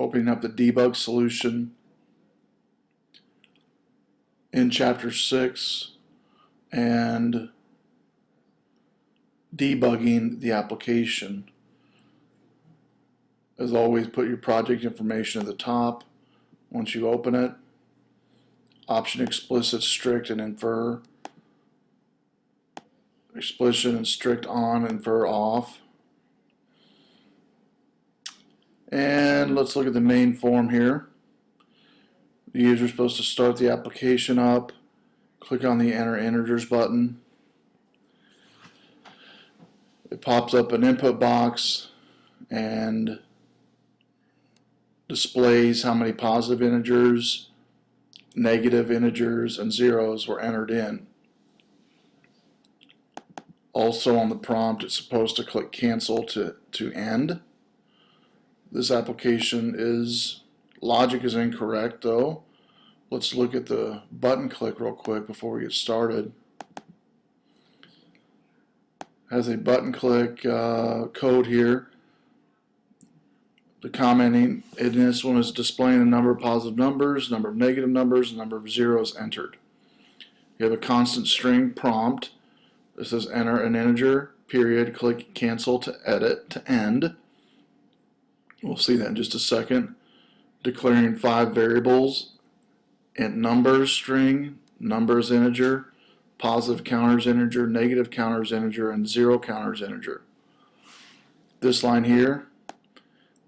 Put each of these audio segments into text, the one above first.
opening up the debug solution in Chapter 6 and debugging the application. As always, put your project information at the top once you open it. Option explicit, strict, and infer. Explicit and strict on, infer off. And let's look at the main form here. The user is supposed to start the application up, click on the Enter Integers button. It pops up an input box and displays how many positive integers, negative integers, and zeros were entered in. Also on the prompt, it's supposed to click Cancel to end. This application logic is incorrect though. Let's look at the button click real quick before we get started. Has a button click code here. The commenting in this one is displaying the number of positive numbers, number of negative numbers, and number of zeros entered. You have a constant string prompt. This says enter an integer, period, click cancel to edit to end. We'll see that in just a second. Declaring 5 variables: int numbers string, numbers integer, positive counters integer, negative counters integer, and zero counters integer. This line here,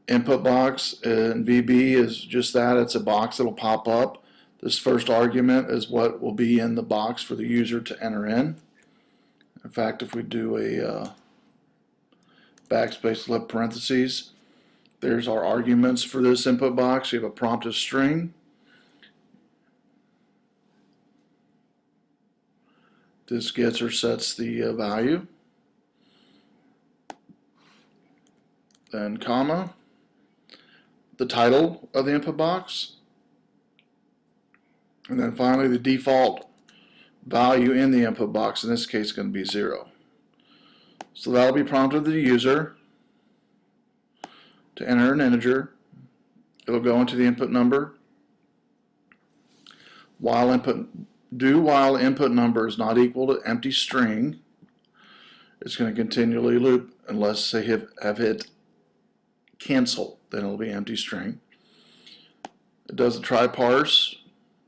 input box in VB is just that. It's a box that will pop up. This first argument is what will be in the box for the user to enter in. In fact, if we do a backspace left parentheses, there's our arguments for this input box. You have a prompt as string. This gets or sets the value. Then comma, the title of the input box. And then finally the default value in the input box. In this case, is going to be 0. So that will be prompted to the user to enter an integer. It'll go into the input number. While input number is not equal to empty string, it's going to continually loop unless they have hit cancel. Then it'll be empty string. It does a try parse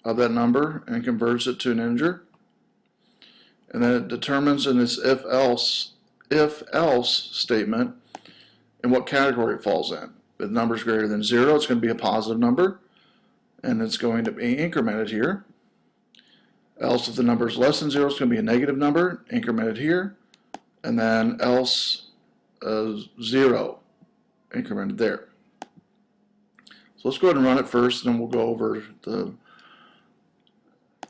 of that number and converts it to an integer. And then it determines in this if else statement in what category it falls in. If the number is greater than 0, it's going to be a positive number, and it's going to be incremented here. Else, if the number is less than 0, it's going to be a negative number, incremented here, and then else 0, incremented there. So let's go ahead and run it first, and then we'll go over the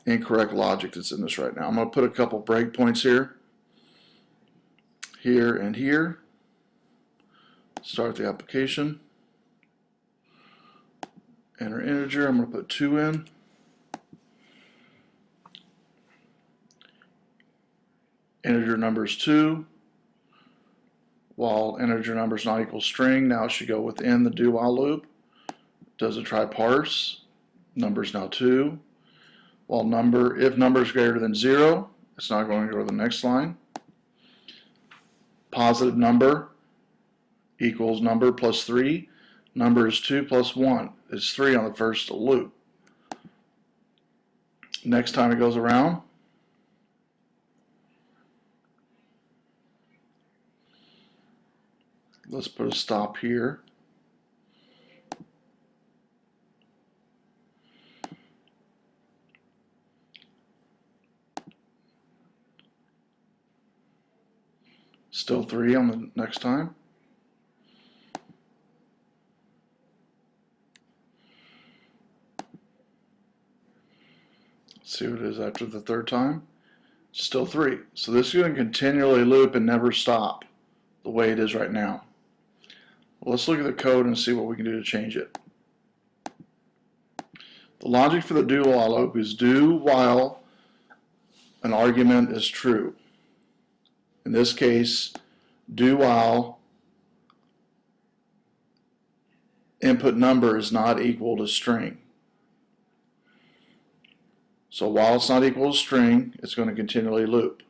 incorrect logic that's in this right now. I'm going to put a couple breakpoints here, and here. Start the application. Enter integer. I'm going to put 2 in. Integer number is 2. While integer number is not equal string, now it should go within the do while loop. Does a try parse. Number is now 2. While if number is greater than 0, it's not going to go to the next line. Positive number equals number plus 3. Number is 2 plus 1 is 3 on the first loop. Next time it goes around, let's put a stop here. Still 3 on the next time. Let's see what it is after the third time. Still 3. So this is going to continually loop and never stop the way it is right now. Well, let's look at the code and see what we can do to change it. The logic for the do while loop is do while an argument is true. In this case, do while input number is not equal to string. So while it's not equal to string, it's going to continually loop.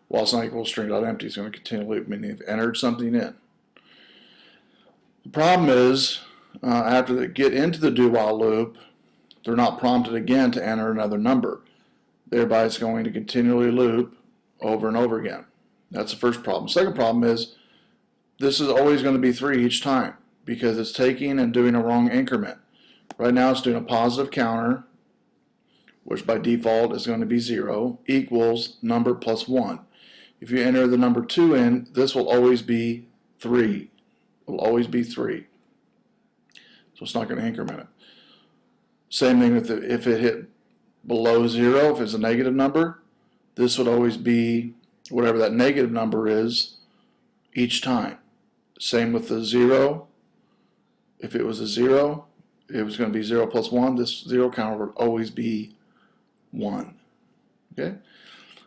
While it's not equal to string.empty, it's going to continually loop, meaning you've entered something in. The problem is, after they get into the do while loop, they're not prompted again to enter another number. Thereby, it's going to continually loop over and over again. That's the first problem. Second problem is, this is always going to be 3 each time because it's taking and doing a wrong increment. Right now, it's doing a positive counter, which by default is going to be 0, equals number plus 1. If you enter the number 2 in, this will always be 3. It will always be 3. So it's not going to increment it. Same thing with if it hit below 0, if it's a negative number, this would always be whatever that negative number is each time. Same with the 0. If it was a 0, it was going to be 0 plus 1. This 0 counter would always be 1. Okay?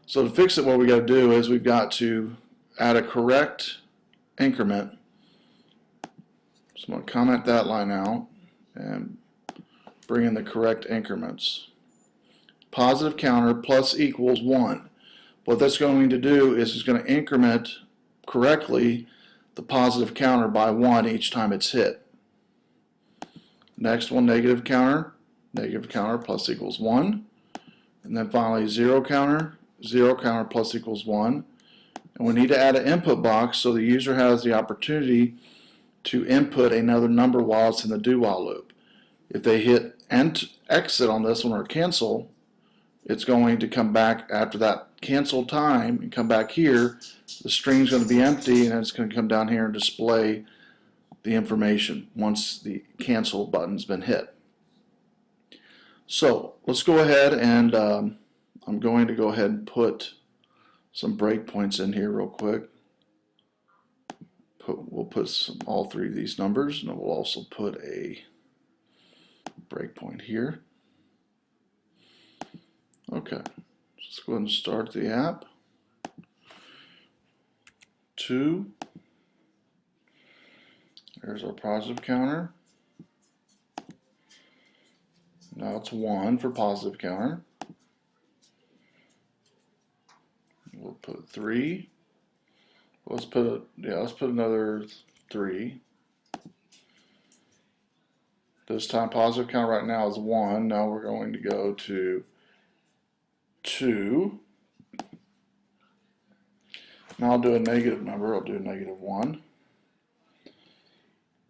So to fix it, what we got to do is we've got to add a correct increment. So I'm going to comment that line out and bring in the correct increments. Positive counter plus equals 1. What that's going to do is it's going to increment correctly the positive counter by 1 each time it's hit. Next one, negative counter plus equals 1. And then finally 0 counter plus equals 1. And we need to add an input box so the user has the opportunity to input another number while it's in the do while loop. If they hit exit on this one or cancel, it's going to come back after that cancel time and come back here. The string's going to be empty and it's going to come down here and display the information once the cancel button's been hit. So let's go ahead and I'm going to go ahead and put some breakpoints in here real quick. We'll put all 3 of these numbers, and we'll also put a breakpoint here. Okay, let's go ahead and start the app. 2. There's our positive counter. Now it's 1 for positive counter. We'll put 3. Let's put another 3. This time positive counter right now is 1. Now we're going to go to 2. Now I'll do a negative number. I'll do a negative 1.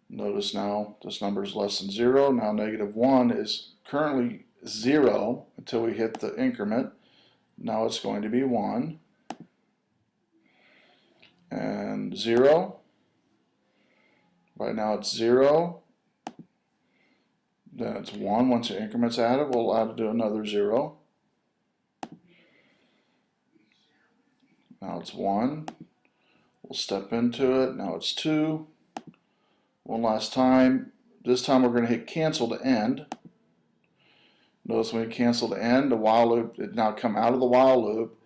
Notice now this number is less than 0. Now negative 1 is currently 0 until we hit the increment. Now it's going to be 1. And 0. Right now it's 0. Then it's 1. Once the increment's added, we'll add to another 0. Now it's 1. We'll step into it. Now it's 2. One last time. This time we're going to hit cancel to end. Notice when we cancel to end, the while loop it now come out of the while loop,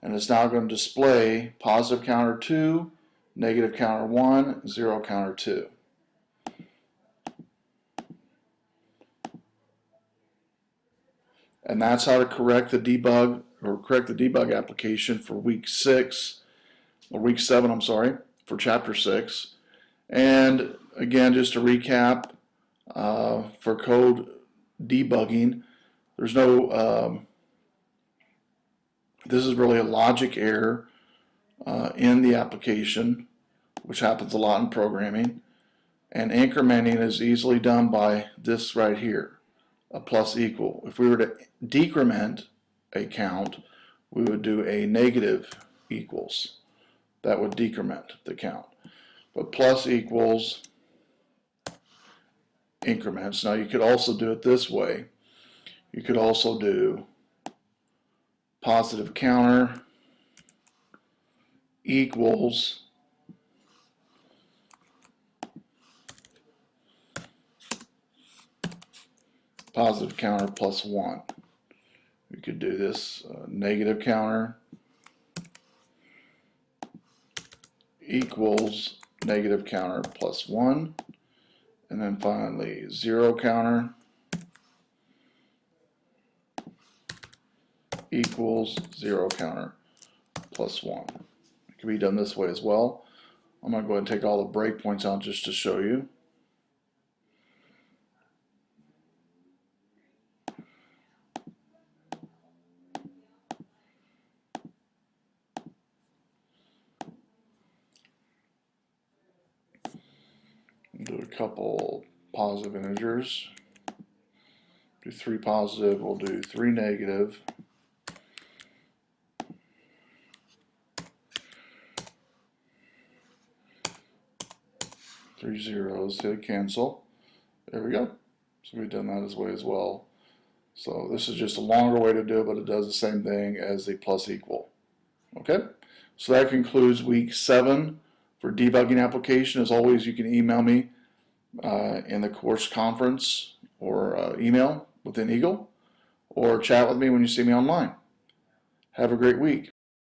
and it's now going to display positive counter 2, negative counter 1, 0 counter 2. And that's how to correct the debug application for week 6, or week 7, I'm sorry, for chapter 6. And again, just to recap, for code debugging, there's no, this is really a logic error in the application, which happens a lot in programming. And incrementing is easily done by this right here, a plus equal. If we were to decrement a count, we would do a negative equals. That would decrement the count. But plus equals increments. Now you could also do it this way. You could also do positive counter equals positive counter plus 1. We could do this negative counter equals negative counter plus 1. And then finally, zero counter equals zero counter plus 1. It can be done this way as well. I'm going to go ahead and take all the breakpoints out just to show you. Do a couple positive integers. Do 3 positive, we'll do 3 negative. Three zeros, hit cancel. There we go. So we've done that this way as well. So this is just a longer way to do it, but it does the same thing as the plus equal. Okay? So that concludes week 7 for debugging application. As always, you can email me in the course conference or email within Eagle, or chat with me when you see me online. Have a great week.